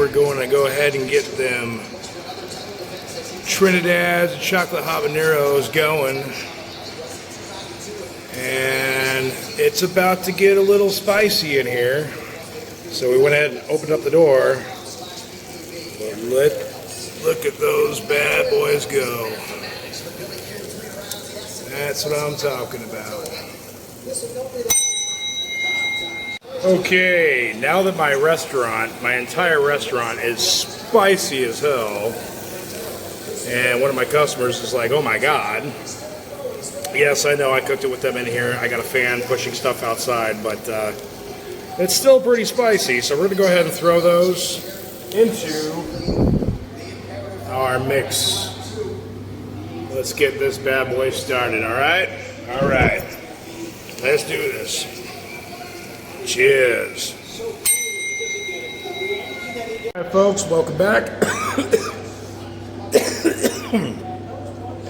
we're going to go ahead and get them Trinidads and chocolate habaneros going. And it's about to get a little spicy in here. So we went ahead and opened up the door. But look at those bad boys go. That's what I'm talking about. Okay, now that my entire restaurant is spicy as hell, and one of my customers is like, oh my god. Yes, I know I cooked it with them in here. I got a fan pushing stuff outside, but it's still pretty spicy. So we're going to go ahead and throw those into our mix. Let's get this bad boy started, all right? All right. Let's do this. Cheers. All right, folks, welcome back.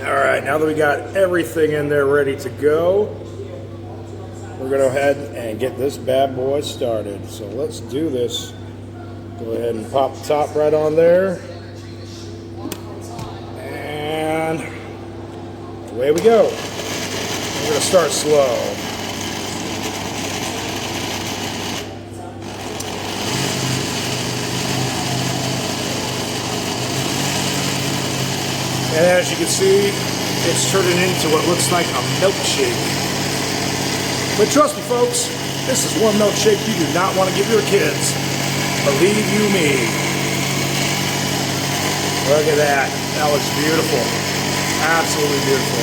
All right, now that we got everything in there ready to go, we're going to go ahead and get this bad boy started. So let's do this. Go ahead and pop the top right on there. And away we go. We're going to start slow. And as you can see, it's turning into what looks like a milkshake. But trust me, folks, this is one milkshake you do not want to give your kids. Believe you me. Look at that. That looks beautiful. Absolutely beautiful.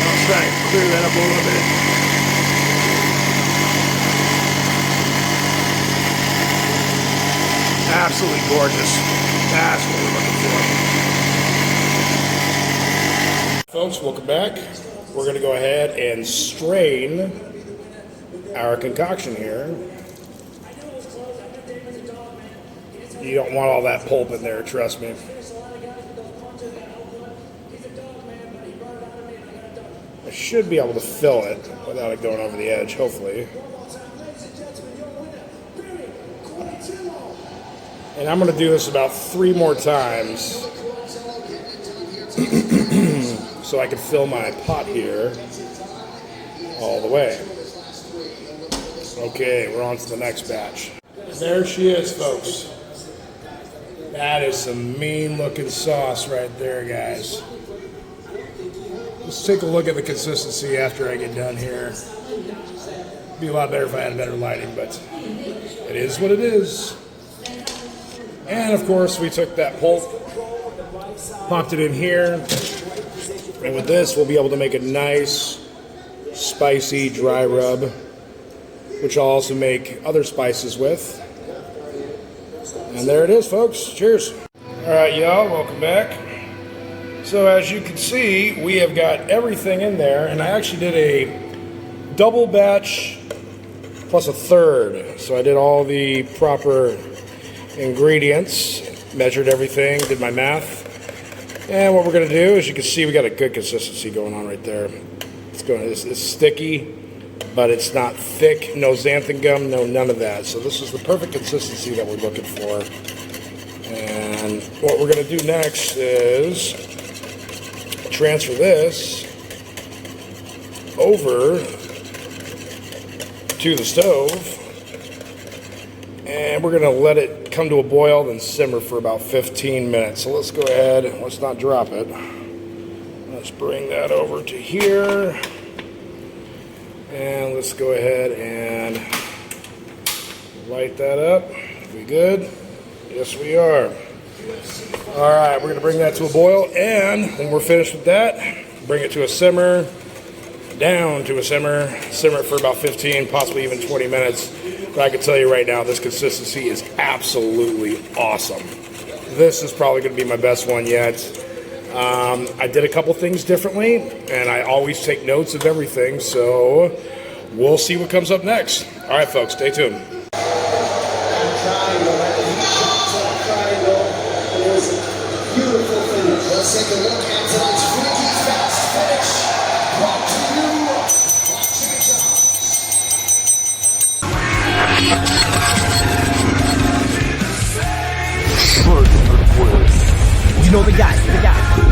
I'll try and clear that up a little bit. Absolutely gorgeous. That's what we're looking for. Folks, welcome back. We're going to go ahead and strain our concoction here. You don't want all that pulp in there, trust me. I should be able to fill it without it going over the edge, hopefully. And I'm going to do this about 3 more times so I can fill my pot here all the way. Okay, we're on to the next batch. There she is, folks. That is some mean looking sauce right there, guys. Let's take a look at the consistency after I get done here. It'd be a lot better if I had better lighting, but it is what it is. And of course, we took that pulp, popped it in here, and with this, we'll be able to make a nice, spicy dry rub, which I'll also make other spices with. And there it is, folks. Cheers. All right, y'all, welcome back. So as you can see, we have got everything in there, and I actually did a double batch plus a third. So I did all the proper ingredients, measured everything, did my math. And what we're going to do, as you can see, we got a good consistency going on right there. It's sticky, but it's not thick, no xanthan gum, no none of that. So this is the perfect consistency that we're looking for. And what we're going to do next is transfer this over to the stove. And we're going to let it come to a boil, then simmer for about 15 minutes. So let's go ahead, let's not drop it. Let's bring that over to here. And let's go ahead and light that up. We good? Yes, we are. All right, we're going to bring that to a boil. And when we're finished with that, bring it to a simmer, down to a simmer it for about 15, possibly even 20 minutes. But I can tell you right now, this consistency is absolutely awesome. This is probably going to be my best one yet. I did a couple things differently, and I always take notes of everything, so we'll see what comes up next. All right, folks, stay tuned. know the guy.